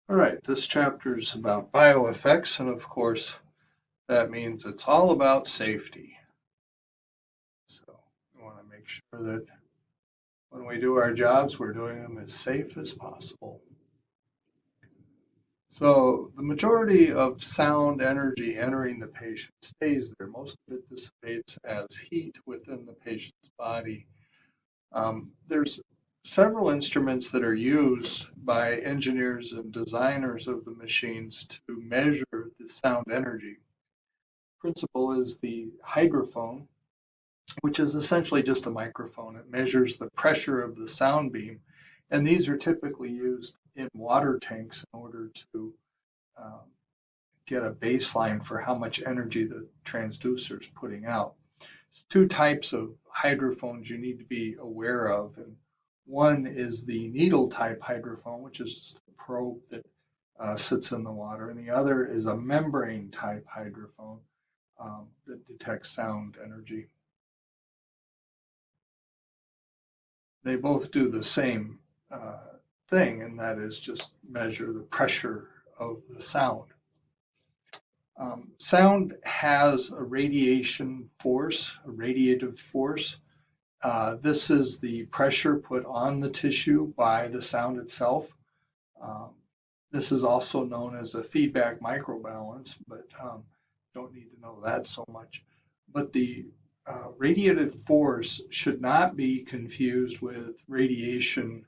All right, this chapter is about bioeffects, and of course, that means it's all about safety. So we want to make sure that when we do our jobs, we're doing them as safe as possible. So the majority of sound energy entering the patient stays there. Most of it dissipates as heat within the patient's body. There's several instruments that are used by engineers and designers of the machines to measure the sound energy. Principle is the hydrophone, which is essentially just a microphone. It measures the pressure of the sound beam, and these are typically used in water tanks in order to um, get a baseline for how much energy the transducer is putting out. There's two types of hydrophones you need to be aware of, and one is the needle type hydrophone, which is a probe that sits in the water, and the other is a membrane type hydrophone that detects sound energy. They both do the same thing, and that is just measure the pressure of the sound. Sound has a radiation force, a radiative force. This is the pressure put on the tissue by the sound itself. Um, this is also known as a feedback microbalance, but don't need to know that so much. But the radiative force should not be confused with radiation,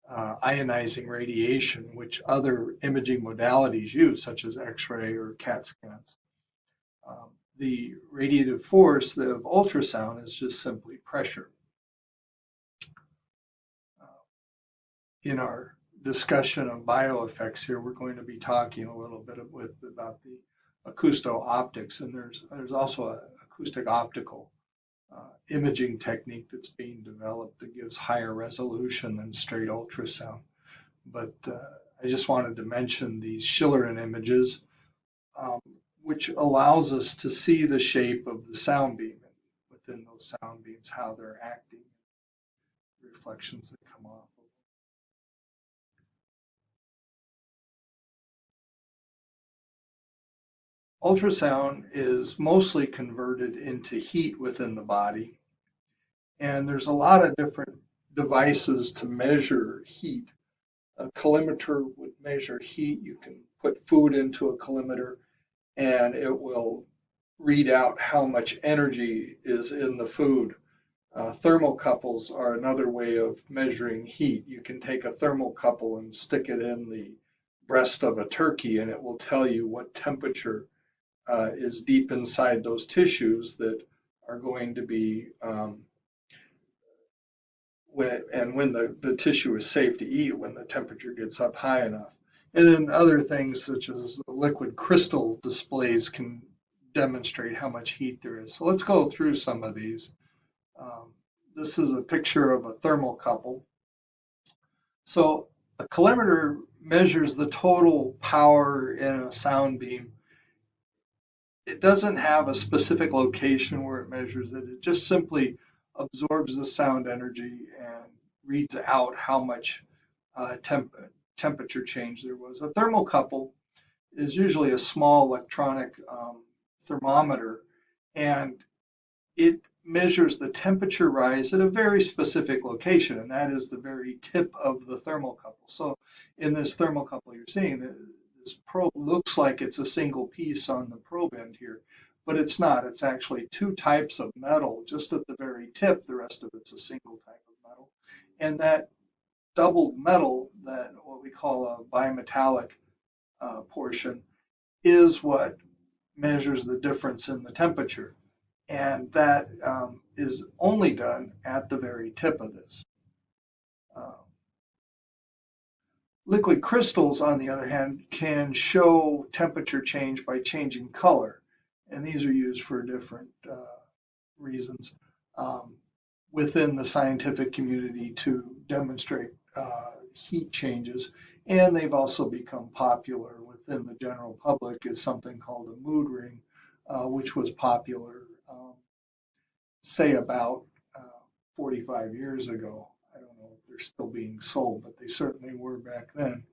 ionizing radiation, which other imaging modalities use, such as X-ray or CAT scans. The radiative force of ultrasound is just simply pressure. In our discussion of bioeffects here, we're going to be talking a little bit about the acousto-optics, and there's also an acoustic optical imaging technique that's being developed that gives higher resolution than straight ultrasound. But I just wanted to mention these Schillerin images, um, which allows us to see the shape of the sound beam and within those sound beams, how they're acting, reflections that come off. Ultrasound is mostly converted into heat within the body, and there's a lot of different devices to measure heat. A collimator would measure heat. You can put food into a collimator, and it will read out how much energy is in the food. Thermocouples are another way of measuring heat. You can take a thermocouple and stick it in the breast of a turkey, and it will tell you what temperature is deep inside those tissues that are going to be when the tissue is safe to eat when the temperature gets up high enough. And then other things such as the liquid crystal displays can demonstrate how much heat there is. So let's go through some of these. Um, this is a picture of a thermocouple. So a collimator measures the total power in a sound beam. It doesn't have a specific location where it measures it. It just simply absorbs the sound energy and reads out how much temperature change there was. A thermocouple is usually a small electronic thermometer, and it measures the temperature rise at a very specific location, and that is the very tip of the thermocouple. So in this thermocouple you're seeing, this probe looks like it's a single piece on the probe end here, but it's not. It's actually two types of metal just at the very tip. The rest of it's a single type of metal. And that doubled metal, that what we call a bimetallic portion, is what measures the difference in the temperature. And that is only done at the very tip of this. Uh, Liquid crystals, on the other hand, can show temperature change by changing color, and these are used for different reasons um, within the scientific community to demonstrate heat changes, and they've also become popular within the general public as something called a mood ring, which was popular, say, about 45 years ago. I don't know if they're still being sold, but they certainly were back then.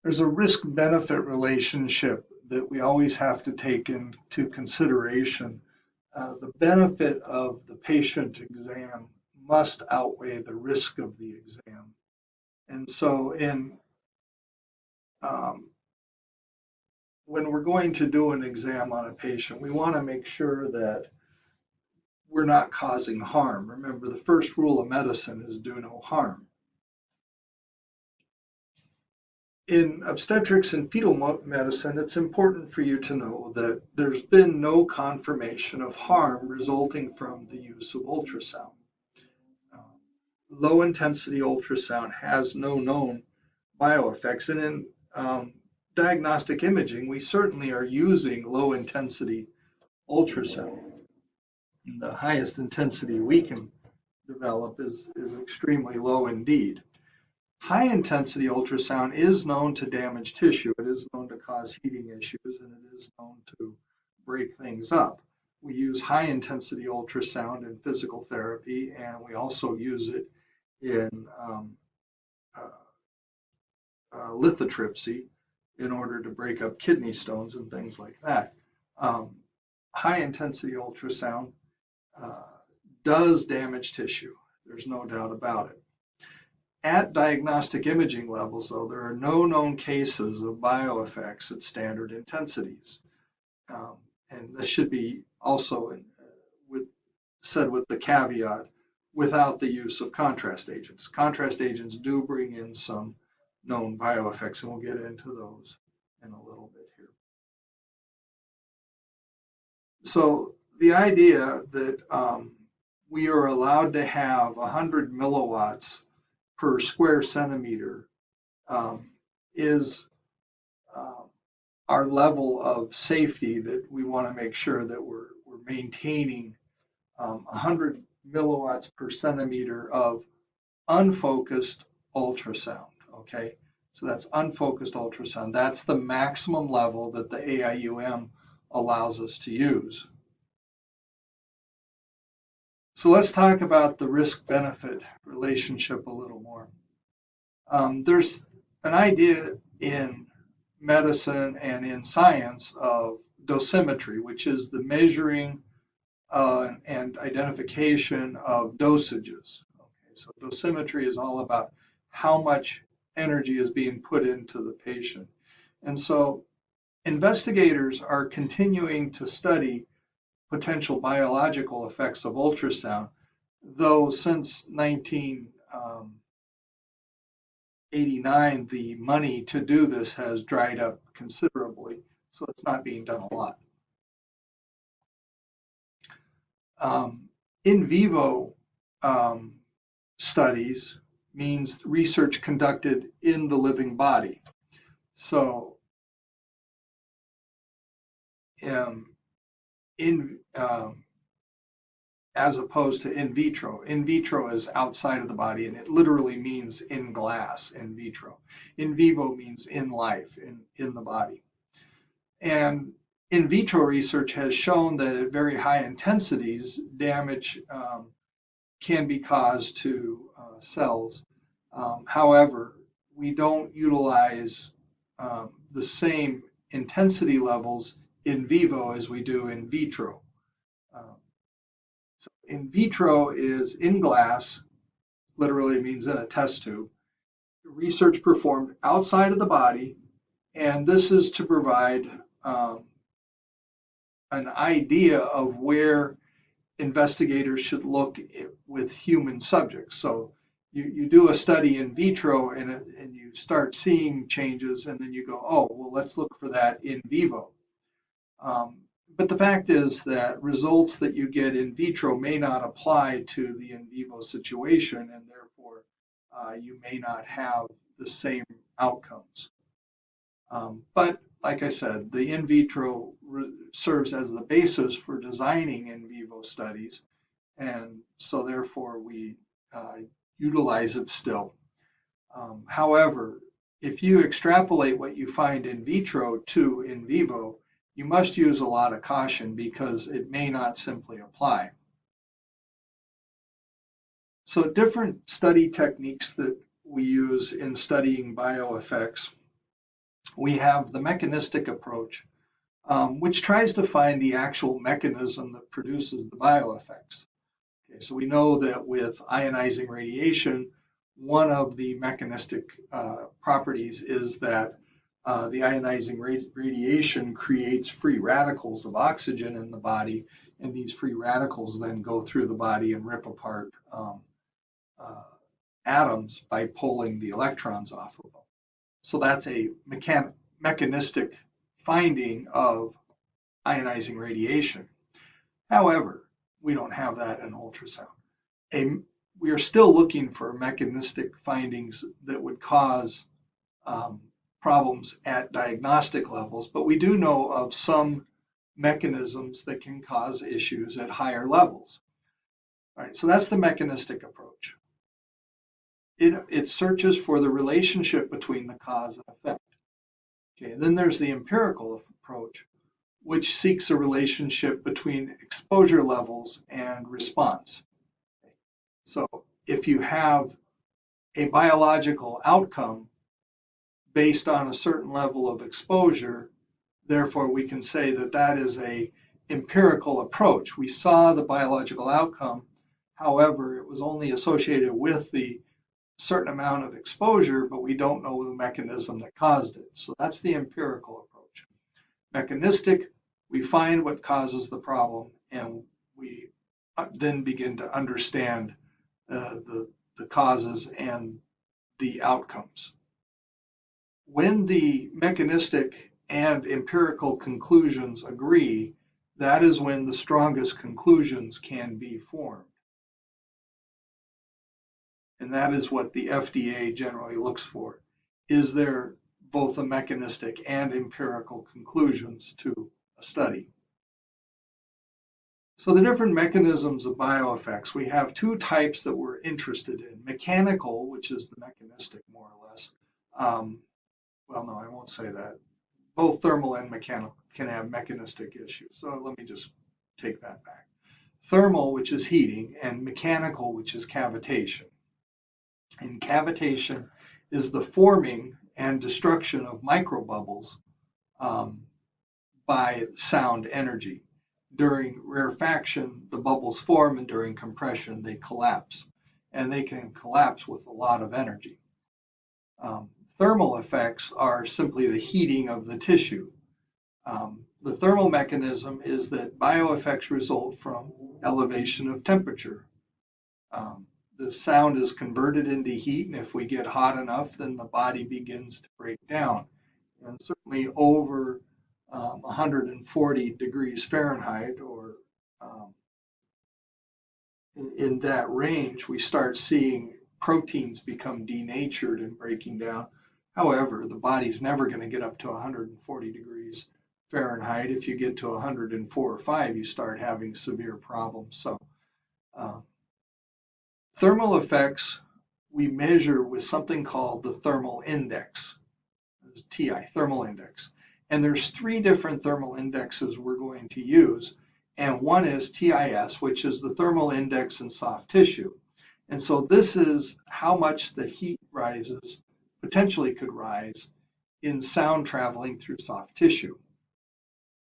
There's a risk-benefit relationship that we always have to take into consideration. The benefit of the patient exam must outweigh the risk of the exam. And so um, when we're going to do an exam on a patient, we want to make sure that we're not causing harm. Remember, the first rule of medicine is do no harm. In obstetrics and fetal medicine, it's important for you to know that there's been no confirmation of harm resulting from the use of ultrasound. Uh, Low intensity ultrasound has no known bioeffects, and in diagnostic imaging, we certainly are using low intensity ultrasound. The highest intensity we can develop is extremely low indeed. High intensity ultrasound is known to damage tissue. It is known to cause heating issues, and it is known to break things up. We use high intensity ultrasound in physical therapy, and we also use it in uh, lithotripsy in order to break up kidney stones and things like that. Um, High intensity ultrasound uh, does damage tissue. There's no doubt about it. At diagnostic imaging levels, though, there are no known cases of bioeffects at standard intensities. Um, and this should be also said with the caveat, without the use of contrast agents. Contrast agents do bring in some known bioeffects, and we'll get into those in a little bit here. So the idea that we are allowed to have 100 milliwatts per square centimeter um, is uh, our level of safety that we want to make sure that we're maintaining 100 milliwatts per centimeter of unfocused ultrasound. Okay, so that's unfocused ultrasound. That's the maximum level that the AIUM allows us to use. So let's talk about the risk-benefit relationship a little more. There's an idea in medicine and in science of dosimetry, which is the measuring and identification of dosages. Okay, so dosimetry is all about how much energy is being put into the patient. And so investigators are continuing to study potential biological effects of ultrasound, though since 1989, the money to do this has dried up considerably, so it's not being done a lot. In vivo studies means research conducted in the living body. So as opposed to in vitro. In vitro is outside of the body, and it literally means in glass, in vitro. In vivo means in life, in the body. And in vitro research has shown that at very high intensities, damage can be caused to cells. However, we don't utilize the same intensity levels in vivo as we do in vitro. So in vitro is in glass, literally means in a test tube. Research performed outside of the body, and this is to provide an idea of where investigators should look with human subjects. So you do a study in vitro and you start seeing changes, and then you go, oh, well, let's look for that in vivo. But the fact is that results that you get in vitro may not apply to the in vivo situation, and therefore you may not have the same outcomes. But like I said, the in vitro serves as the basis for designing in vivo studies, and so therefore we utilize it still. However, if you extrapolate what you find in vitro to in vivo, you must use a lot of caution because it may not simply apply. So different study techniques that we use in studying bioeffects we have the mechanistic approach, which tries to find the actual mechanism that produces the bioeffects. Okay, so we know that with ionizing radiation, one of the mechanistic properties is that the ionizing radiation creates free radicals of oxygen in the body, and these free radicals then go through the body and rip apart uh, atoms by pulling the electrons off of them. So that's a mechanistic finding of ionizing radiation. However, we don't have that in ultrasound. We are still looking for mechanistic findings that would cause um, problems at diagnostic levels, but we do know of some mechanisms that can cause issues at higher levels. All right, so that's the mechanistic approach. It searches for the relationship between the cause and effect. Okay, and then there's the empirical approach, which seeks a relationship between exposure levels and response. So if you have a biological outcome based on a certain level of exposure, therefore we can say that that is a empirical approach. We saw the biological outcome, however, it was only associated with the certain amount of exposure, but we don't know the mechanism that caused it. So that's the empirical approach. Mechanistic, we find what causes the problem, and we then begin to understand the causes and the outcomes. When the mechanistic and empirical conclusions agree, that is when the strongest conclusions can be formed. And that is what the FDA generally looks for. Is there both a mechanistic and empirical conclusions to a study? So the different mechanisms of bioeffects, we have two types that we're interested in. Mechanical, which is the mechanistic more or less. Well, no, I won't say that. Both thermal and mechanical can have mechanistic issues. So let me just take that back. Thermal, which is heating, and mechanical, which is cavitation. And cavitation is the forming and destruction of microbubbles by sound energy. During rarefaction, the bubbles form, and during compression, they collapse. And they can collapse with a lot of energy. Thermal effects are simply the heating of the tissue. The thermal mechanism is that bioeffects result from elevation of temperature. The sound is converted into heat, and if we get hot enough, then the body begins to break down. And certainly over 140 degrees Fahrenheit, or in that range, we start seeing proteins become denatured and breaking down. However, the body's never going to get up to 140 degrees Fahrenheit. If you get to 104 or 5, you start having severe problems. So thermal effects we measure with something called the thermal index, TI, thermal index. And there's 3 different thermal indexes we're going to use. And one is TIS, which is the thermal index in soft tissue. And so this is how much the heat rises, potentially could rise, in sound traveling through soft tissue.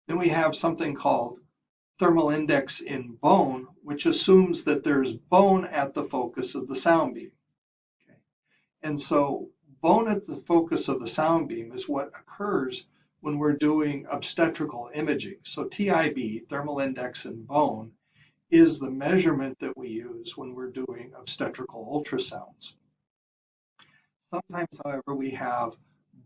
Then we have something called thermal index in bone, which assumes that there's bone at the focus of the sound beam. Okay. And so bone at the focus of the sound beam is what occurs when we're doing obstetrical imaging. So TIB, thermal index in bone, is the measurement that we use when we're doing obstetrical ultrasounds. Sometimes, however, we have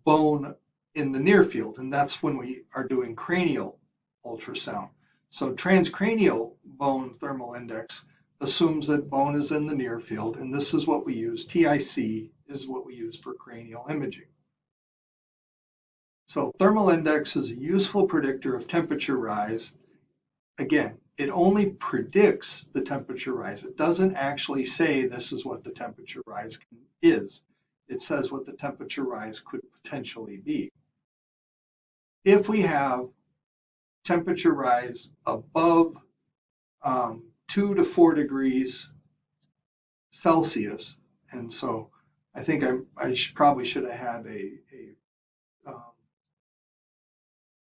bone in the near field, and that's when we are doing cranial ultrasound. So transcranial bone thermal index assumes that bone is in the near field, and this is what we use. TIC is what we use for cranial imaging. So thermal index is a useful predictor of temperature rise. Again, it only predicts the temperature rise. It doesn't actually say this is what the temperature rise is. It says what the temperature rise could potentially be. If we have temperature rise above 2 to 4 degrees Celsius, and so I think I probably should have had a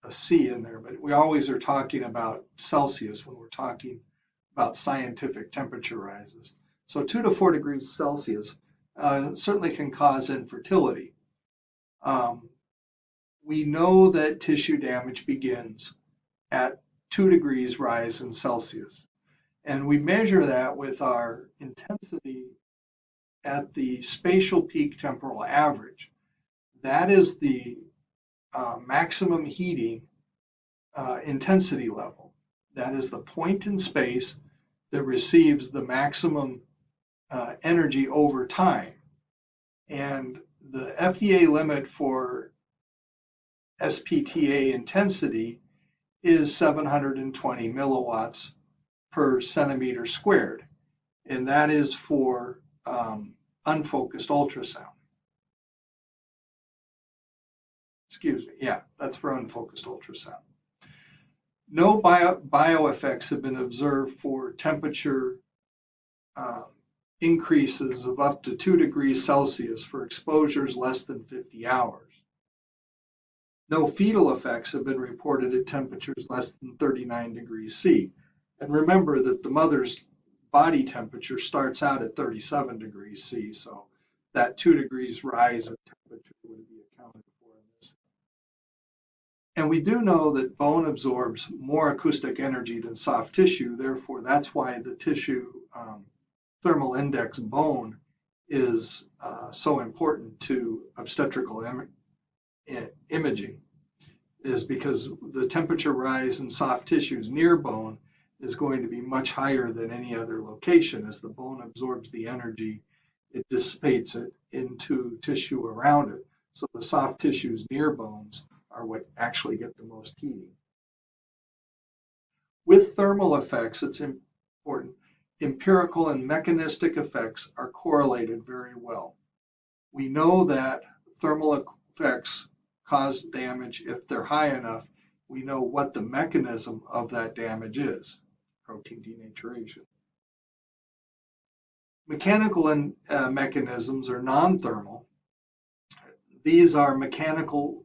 a C in there, but we always are talking about Celsius when we're talking about scientific temperature rises. So 2 to 4 degrees Celsius certainly can cause infertility. We know that tissue damage begins at 2 degrees rise in Celsius. And we measure that with our intensity at the spatial peak temporal average. That is the maximum heating intensity level. That is the point in space that receives the maximum energy over time. And the FDA limit for SPTA intensity is 720 milliwatts per centimeter squared. And that is for unfocused ultrasound. Excuse me, yeah, that's for unfocused ultrasound. No bioeffects have been observed for temperature increases of up to 2 degrees Celsius for exposures less than 50 hours. No fetal effects have been reported at temperatures less than 39 degrees C. And remember that the mother's body temperature starts out at 37 degrees C, so that 2 degrees rise in temperature would be accounted for in this. And we do know that bone absorbs more acoustic energy than soft tissue, therefore that's why the tissue thermal index bone is so important to obstetrical imaging, is because the temperature rise in soft tissues near bone is going to be much higher than any other location. As the bone absorbs the energy, it dissipates it into tissue around it. So the soft tissues near bones are what actually get the most heating. With thermal effects, it's important, empirical and mechanistic effects are correlated very well. We know that thermal effects cause damage if they're high enough. We know what the mechanism of that damage is, protein denaturation. Mechanical mechanisms are non-thermal. These are mechanical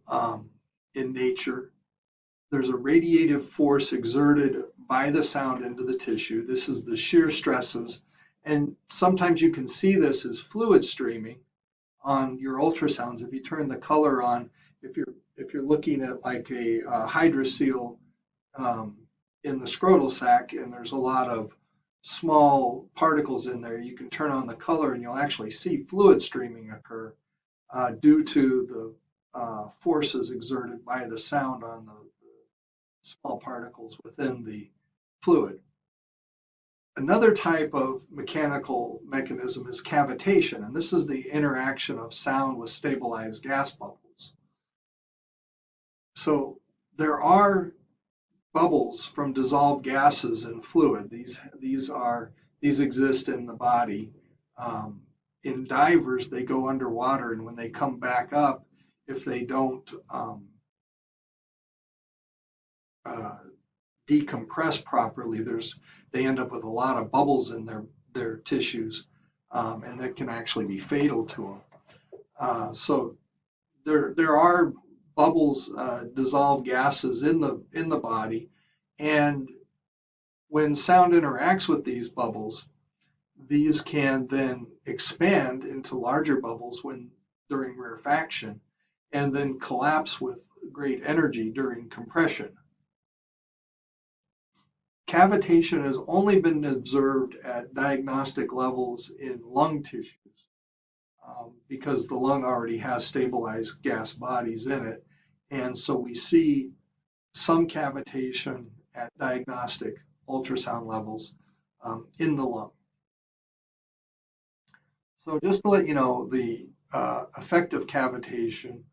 in nature. There's a radiative force exerted by the sound into the tissue. This is the shear stresses. And sometimes you can see this as fluid streaming on your ultrasounds. If you turn the color on, if you're looking at like a hydrocele in the scrotal sac and there's a lot of small particles in there, you can turn on the color and you'll actually see fluid streaming occur due to the forces exerted by the sound on the small particles within the fluid. Another type of mechanical mechanism is cavitation, and this is the interaction of sound with stabilized gas bubbles. So there are bubbles from dissolved gases in fluid. These exist in the body. In divers, they go underwater, and when they come back up, if they don't decompress properly, they end up with a lot of bubbles in their tissues, and that can actually be fatal to them. So there are bubbles, dissolved gases in the body, and when sound interacts with these bubbles, these can then expand into larger bubbles during rarefaction, and then collapse with great energy during compression. Cavitation has only been observed at diagnostic levels in lung tissues because the lung already has stabilized gas bodies in it. And so we see some cavitation at diagnostic ultrasound levels in the lung. So just to let you know the effect of cavitation,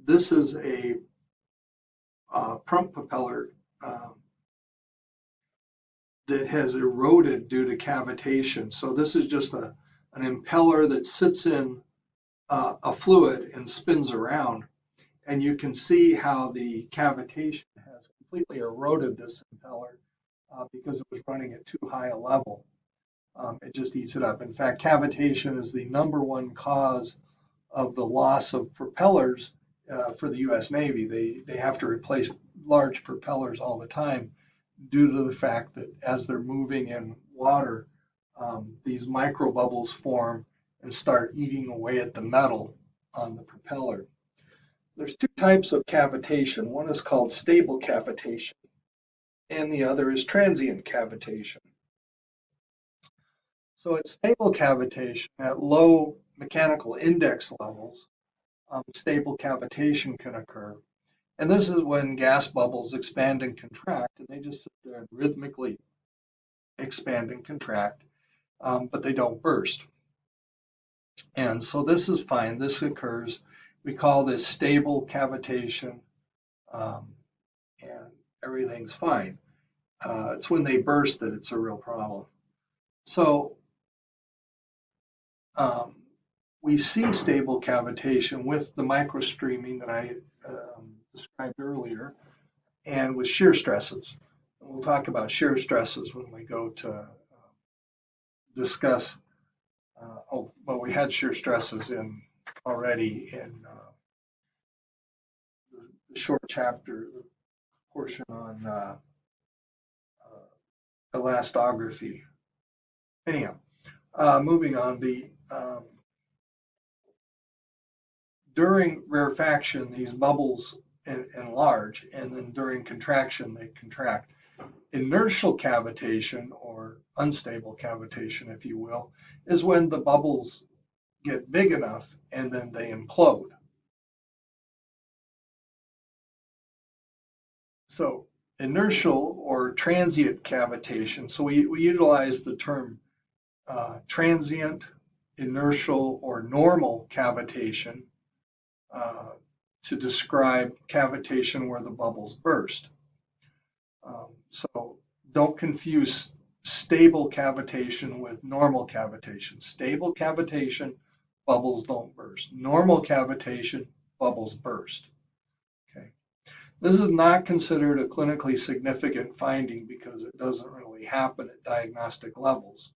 this is a pump propeller that has eroded due to cavitation. So this is just an impeller that sits in a fluid and spins around. And you can see how the cavitation has completely eroded this impeller because it was running at too high a level. It just eats it up. In fact, cavitation is the #1 cause of the loss of propellers for the U.S. Navy. They have to replace large propellers all the time due to the fact that as they're moving in water, these micro bubbles form and start eating away at the metal on the propeller. There's two types of cavitation. One is called stable cavitation, and the other is transient cavitation. So at stable cavitation, at low mechanical index levels, stable cavitation can occur. And this is when gas bubbles expand and contract, and they just sit there and rhythmically expand and contract, but they don't burst. And so this is fine. This occurs. We call this stable cavitation, and everything's fine. It's when they burst that it's a real problem. So we see stable cavitation with the microstreaming that I described earlier, and with shear stresses. And we'll talk about shear stresses when we go to discuss. Well, we had shear stresses already in the short chapter, the portion on elastography. Anyhow, moving on, during rarefaction, these bubbles enlarge, and then during contraction, they contract. Inertial cavitation, or unstable cavitation, if you will, is when the bubbles get big enough and then they implode. So inertial or transient cavitation, so we utilize the term transient, inertial, or normal cavitation to describe cavitation where the bubbles burst. So don't confuse stable cavitation with normal cavitation. Stable cavitation, bubbles don't burst. Normal cavitation, bubbles burst. Okay. This is not considered a clinically significant finding because it doesn't really happen at diagnostic levels.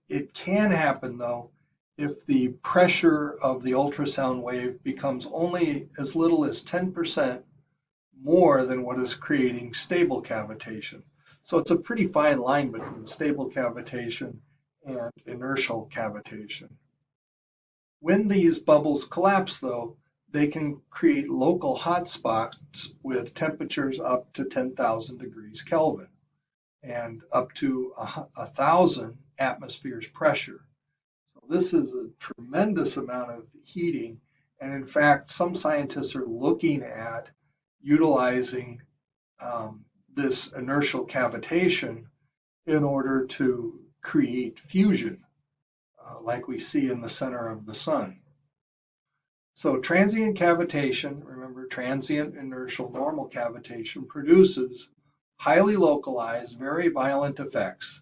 It can happen, though, if the pressure of the ultrasound wave becomes only as little as 10% more than what is creating stable cavitation. So it's a pretty fine line between stable cavitation and inertial cavitation. When these bubbles collapse, though, they can create local hotspots with temperatures up to 10,000 degrees Kelvin and up to 1,000 atmospheres pressure. So this is a tremendous amount of heating, and in fact, some scientists are looking at utilizing this inertial cavitation in order to create fusion, like we see in the center of the sun. So transient cavitation, remember transient, inertial, normal cavitation, produces highly localized, very violent effects.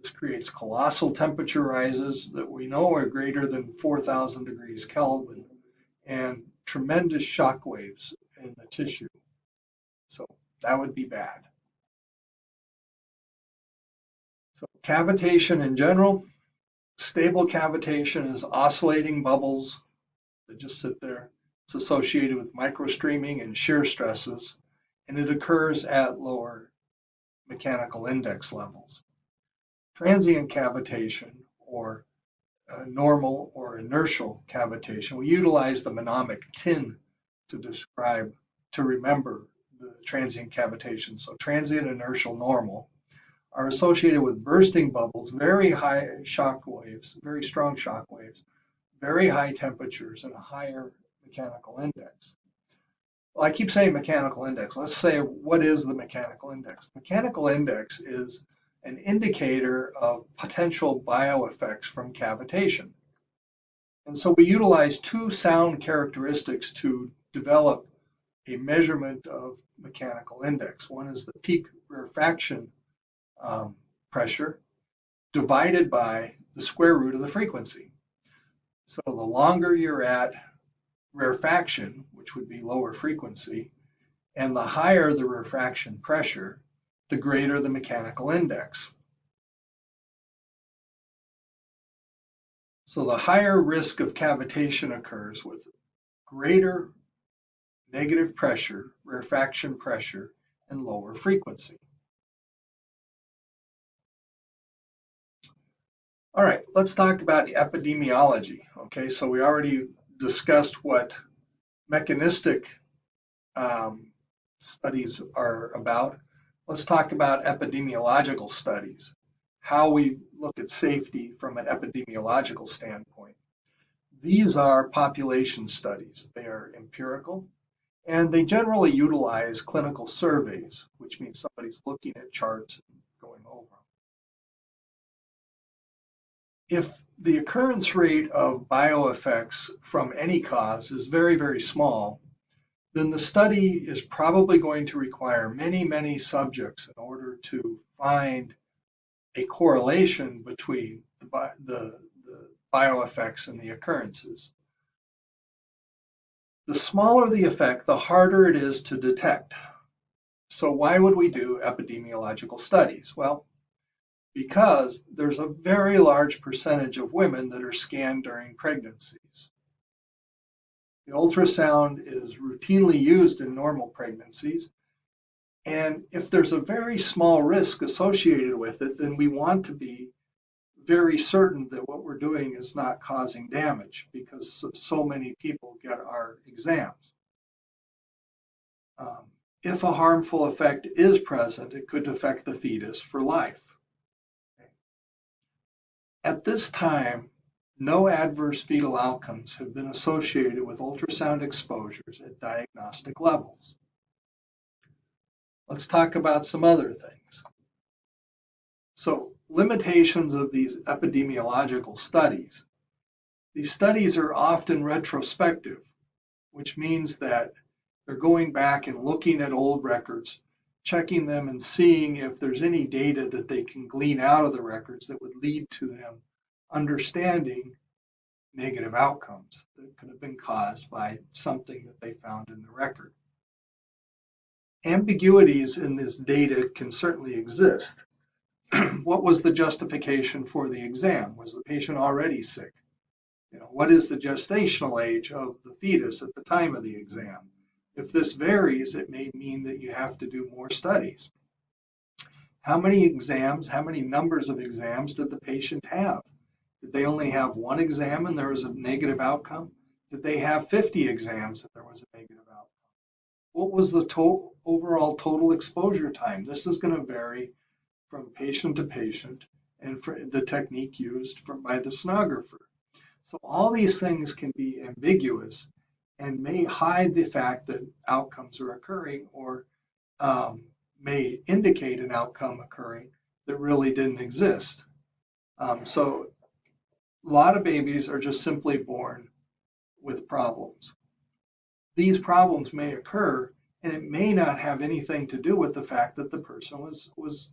This creates colossal temperature rises that we know are greater than 4,000 degrees Kelvin and tremendous shock waves in the tissue. So that would be bad. So cavitation in general, stable cavitation is oscillating bubbles that just sit there. It's associated with microstreaming and shear stresses, and it occurs at lower mechanical index levels. Transient cavitation, or normal or inertial cavitation, we utilize the mnemonic TIN to remember the transient cavitation. So transient, inertial, normal are associated with bursting bubbles, very high shock waves, very strong shock waves, very high temperatures, and a higher mechanical index. Well, I keep saying mechanical index. Let's say, what is the mechanical index? The mechanical index is an indicator of potential bioeffects from cavitation. And so we utilize two sound characteristics to develop a measurement of mechanical index. One is the peak rarefaction pressure divided by the square root of the frequency. So the longer you're at rarefaction, which would be lower frequency, and the higher the rarefaction pressure, the greater the mechanical index. So the higher risk of cavitation occurs with greater negative pressure, rarefaction pressure, and lower frequency. All right, let's talk about epidemiology. Okay, so we already discussed what mechanistic studies are about. Let's talk about epidemiological studies, how we look at safety from an epidemiological standpoint. These are population studies. They are empirical, and they generally utilize clinical surveys, which means somebody's looking at charts and going over them. If the occurrence rate of bioeffects from any cause is very, very small, then the study is probably going to require many, many subjects in order to find a correlation between the bioeffects and the occurrences. The smaller the effect, the harder it is to detect. So why would we do epidemiological studies? Well, because there's a very large percentage of women that are scanned during pregnancies. The ultrasound is routinely used in normal pregnancies, and if there's a very small risk associated with it, then we want to be very certain that what we're doing is not causing damage because so many people get our exams. If a harmful effect is present, it could affect the fetus for life. At this time, no adverse fetal outcomes have been associated with ultrasound exposures at diagnostic levels. Let's talk about some other things. So, limitations of these epidemiological studies. These studies are often retrospective, which means that they're going back and looking at old records, checking them and seeing if there's any data that they can glean out of the records that would lead to them understanding negative outcomes that could have been caused by something that they found in the record. Ambiguities in this data can certainly exist. What was the justification for the exam? Was the patient already sick? What is the gestational age of the fetus at the time of the exam? If this varies, it may mean that you have to do more studies. How many exams, how many numbers of exams did the patient have? Did they only have one exam and there was a negative outcome? Did they have 50 exams and there was a negative outcome? What was the overall total exposure time? This is going to vary from patient to patient and for the technique used by the sonographer. So all these things can be ambiguous and may hide the fact that outcomes are occurring or may indicate an outcome occurring that really didn't exist. So a lot of babies are just simply born with problems. These problems may occur, and it may not have anything to do with the fact that the person was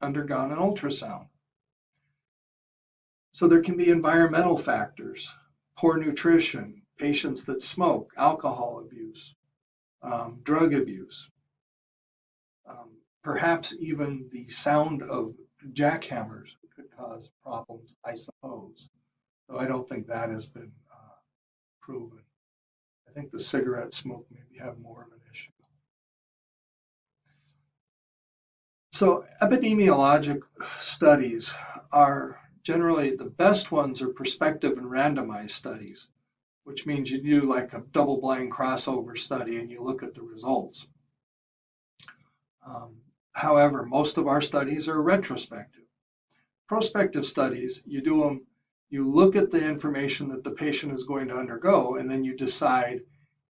undergone an ultrasound. So there can be environmental factors, poor nutrition, patients that smoke, alcohol abuse, drug abuse, perhaps even the sound of jackhammers could cause problems, I suppose. Though I don't think that has been proven. I think the cigarette smoke maybe have more of an issue. So epidemiologic studies are generally the best ones are prospective and randomized studies, which means you do like a double-blind crossover study and you look at the results. However, most of our studies are retrospective. Prospective studies, you do them, you look at the information that the patient is going to undergo, and then you decide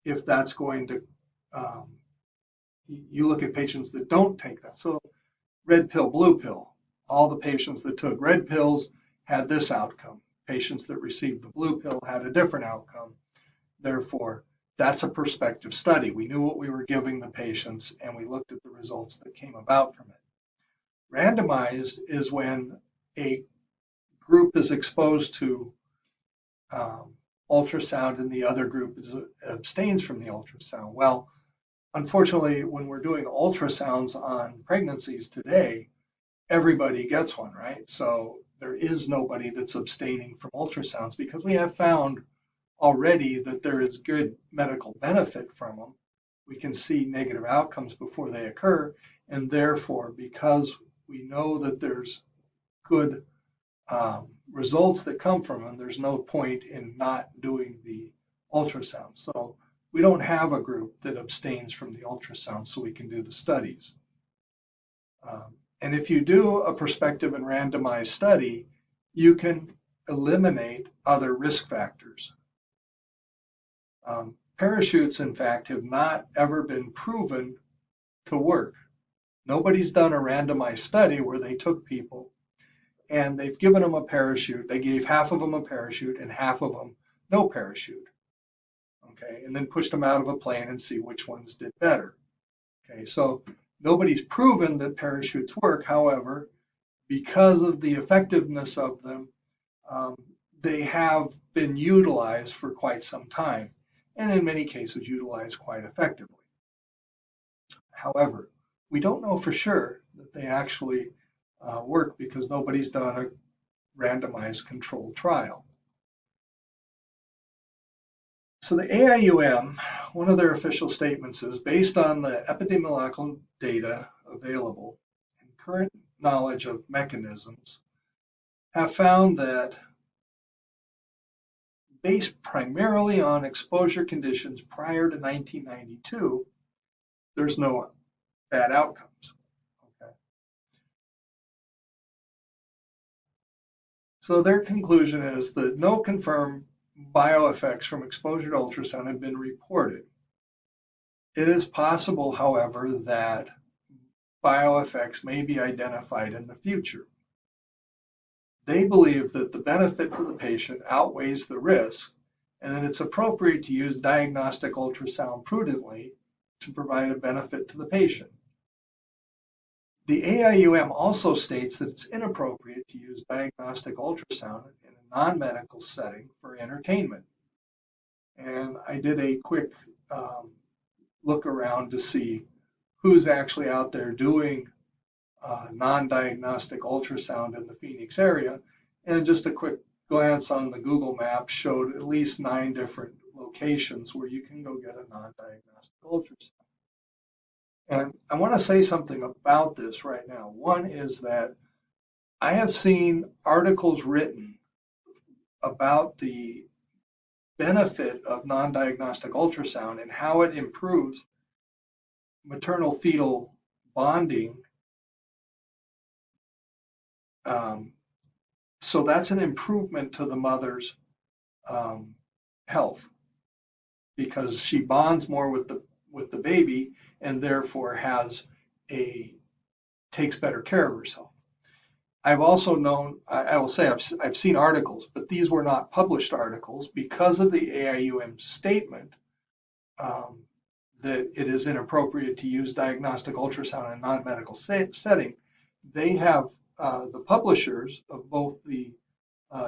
if that's going to, you look at patients that don't take that. So red pill, blue pill, all the patients that took red pills had this outcome. Patients that received the blue pill had a different outcome. Therefore, that's a prospective study. We knew what we were giving the patients, and we looked at the results that came about from it. Randomized is when a group is exposed to ultrasound and the other group abstains from the ultrasound. Well, unfortunately, when we're doing ultrasounds on pregnancies today, everybody gets one, right? So there is nobody that's abstaining from ultrasounds because we have found already that there is good medical benefit from them. We can see negative outcomes before they occur, and therefore, because we know that there's good results that come from them, there's no point in not doing the ultrasound. So we don't have a group that abstains from the ultrasound so we can do the studies. And if you do a prospective and randomized study, you can eliminate other risk factors. Parachutes, in fact, have not ever been proven to work. Nobody's done a randomized study where they took people and they've given them a parachute. They gave half of them a parachute and half of them no parachute. Okay, and then pushed them out of a plane and see which ones did better. Okay, so nobody's proven that parachutes work. However, because of the effectiveness of them, they have been utilized for quite some time, and in many cases utilized quite effectively. However, we don't know for sure that they actually work because nobody's done a randomized controlled trial. So the AIUM, one of their official statements is, based on the epidemiological data available and current knowledge of mechanisms, have found that based primarily on exposure conditions prior to 1992, there's no bad outcomes. Okay. So their conclusion is that no confirmed bioeffects from exposure to ultrasound have been reported. It is possible, however, that bioeffects may be identified in the future. They believe that the benefit to the patient outweighs the risk, and that it's appropriate to use diagnostic ultrasound prudently to provide a benefit to the patient. The AIUM also states that it's inappropriate to use diagnostic ultrasound in a non-medical setting for entertainment. And I did a quick look around to see who's actually out there doing non-diagnostic ultrasound in the Phoenix area. And just a quick glance on the Google map showed at least 9 different locations where you can go get a non-diagnostic ultrasound. And I want to say something about this right now. One is that I have seen articles written about the benefit of non-diagnostic ultrasound and how it improves maternal-fetal bonding. So that's an improvement to the mother's health because she bonds more with the baby and therefore takes better care of herself. I've also known, I will say I've seen articles, but these were not published articles because of the AIUM statement that it is inappropriate to use diagnostic ultrasound in a non-medical setting. They have the publishers of both the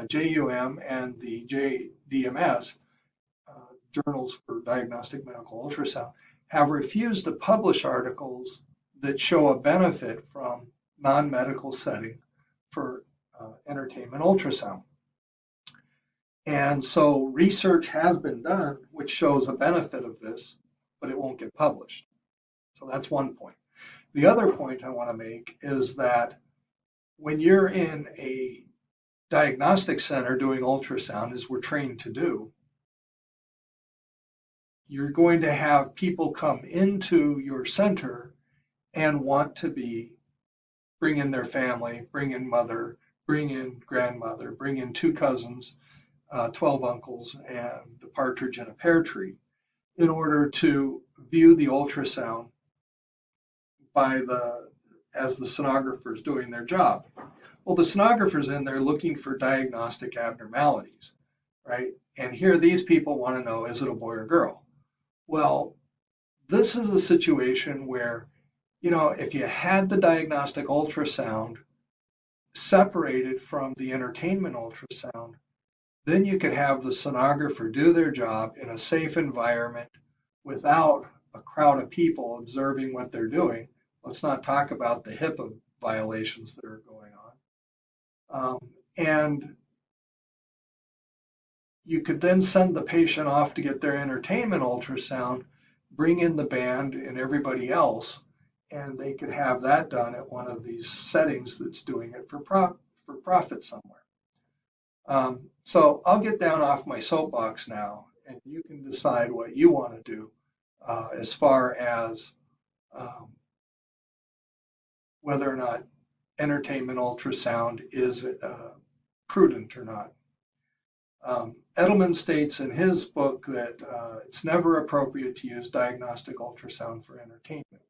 JUM and the JDMS, Journals for Diagnostic Medical Ultrasound, have refused to publish articles that show a benefit from non-medical setting for entertainment ultrasound. And so research has been done which shows a benefit of this, but it won't get published. So that's one point. The other point I want to make is that when you're in a diagnostic center doing ultrasound, as we're trained to do, you're going to have people come into your center and want to bring in their family, bring in mother, bring in grandmother, bring in 2 cousins, 12 uncles, and a partridge in a pear tree in order to view the ultrasound as the sonographer's doing their job. Well, the sonographer's in there looking for diagnostic abnormalities, right? And here these people want to know, is it a boy or girl? Well, this is a situation where, if you had the diagnostic ultrasound separated from the entertainment ultrasound, then you could have the sonographer do their job in a safe environment without a crowd of people observing what they're doing. Let's not talk about the HIPAA violations that are going on. And you could then send the patient off to get their entertainment ultrasound, bring in the band and everybody else, and they could have that done at one of these settings that's doing it for profit somewhere. So I'll get down off my soapbox now, and you can decide what you want to do as far as whether or not entertainment ultrasound is prudent or not. Edelman states in his book that it's never appropriate to use diagnostic ultrasound for entertainment.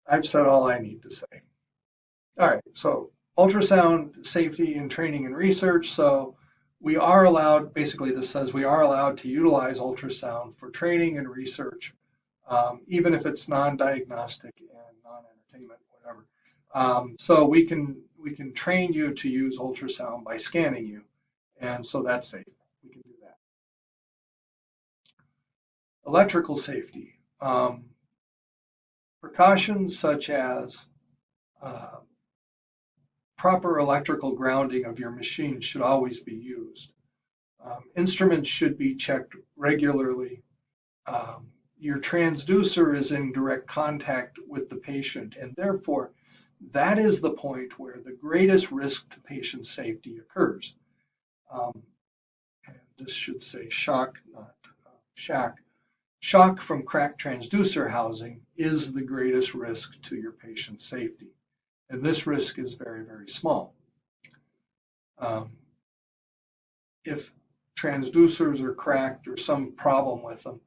I've said all I need to say. All right, so ultrasound safety in training and research. So we are allowed, basically this says we are allowed to utilize ultrasound for training and research, even if it's non-diagnostic and non-entertainment, whatever. So we can train you to use ultrasound by scanning you. And so that's safe. We can do that. Electrical safety. Precautions such as proper electrical grounding of your machine should always be used. Instruments should be checked regularly. Your transducer is in direct contact with the patient, and therefore that is the point where the greatest risk to patient safety occurs. And this should say shock, not shack. Shock from cracked transducer housing is the greatest risk to your patient safety. And this risk is very, very small. If transducers are cracked or some problem with them,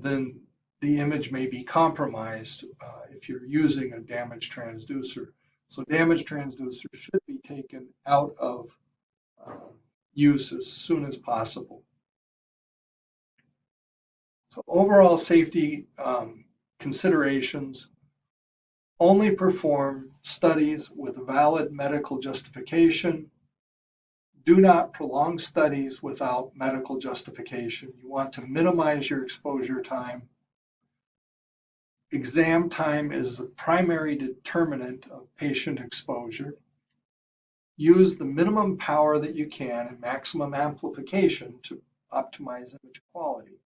then the image may be compromised if you're using a damaged transducer. So damaged transducers should be taken out of use as soon as possible. So overall safety considerations: only perform studies with valid medical justification. Do not prolong studies without medical justification. You want to minimize your exposure time. Exam time is the primary determinant of patient exposure. Use the minimum power that you can and maximum amplification to optimize image quality.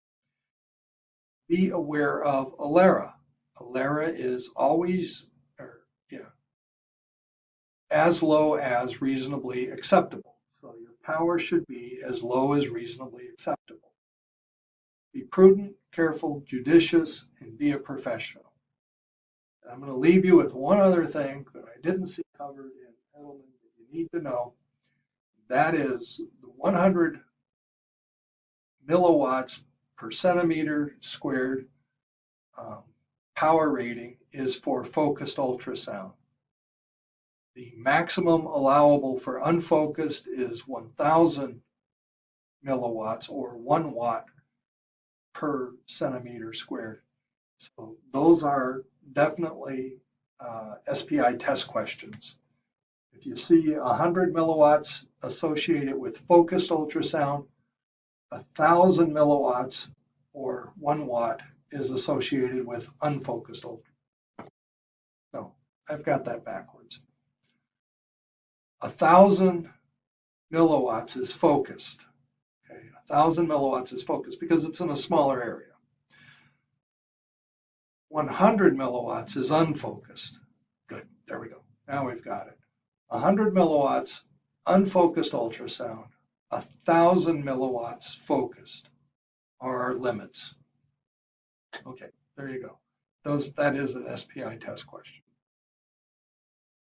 Be aware of ALARA. ALARA is always as low as reasonably acceptable. So your power should be as low as reasonably acceptable. Be prudent, careful, judicious, and be a professional. And I'm going to leave you with one other thing that I didn't see covered in Edelman that you need to know. That is the 100 milliwatts per centimeter squared power rating is for focused ultrasound. The maximum allowable for unfocused is 1,000 milliwatts or 1 watt per centimeter squared. So those are definitely SPI test questions. If you see 100 milliwatts associated with focused ultrasound, 1,000 milliwatts or 1 watt is associated with unfocused ultrasound. No, I've got that backwards. 1,000 milliwatts is focused. Okay, 1,000 milliwatts is focused because it's in a smaller area. 100 milliwatts is unfocused. Good, there we go. Now we've got it. 100 milliwatts unfocused ultrasound, 1,000 milliwatts focused are our limits. Okay, there you go. That is an SPI test question.